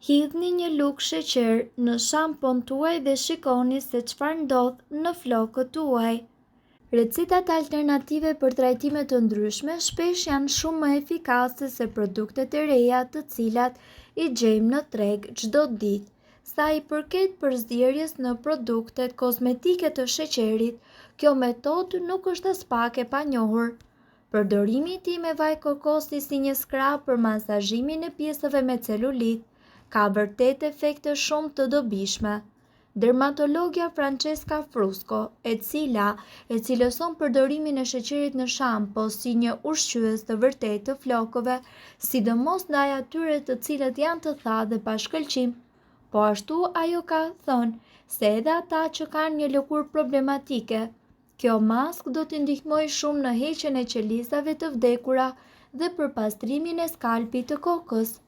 Hidhni një lugë sheqer në shampon tuaj dhe shikoni se çfarë ndodh në flokët tuaj. Recetat alternative për trajtime të ndryshme shpesh janë shumë më efikase se produktet e reja të cilat i gjejmë në treg çdo ditë. Sa i përket përzierjes në produktet kozmetike të sheqerit, kjo metodë nuk është as pak e panjohur. Përdorimi i tij me vaj kokosi si një skrap për masazhimin e pjesëve me celulit ka vërtet efekte shumë të dobishme. Dermatologja Francesca Frusco, e cila e cilëson përdorimin e sheqerit në shampo si një ushqyes të vërtetë të flokëve, sidomos ndaj atyre të cilët janë të thatë dhe pa shkëlqim. Po ashtu ajo ka thënë se edhe ata që kanë një lëkurë problematike, kjo mask do t'i ndihmojë shumë në heqjen e qelizave të vdekura dhe për pastrimin e skalpit të kokës.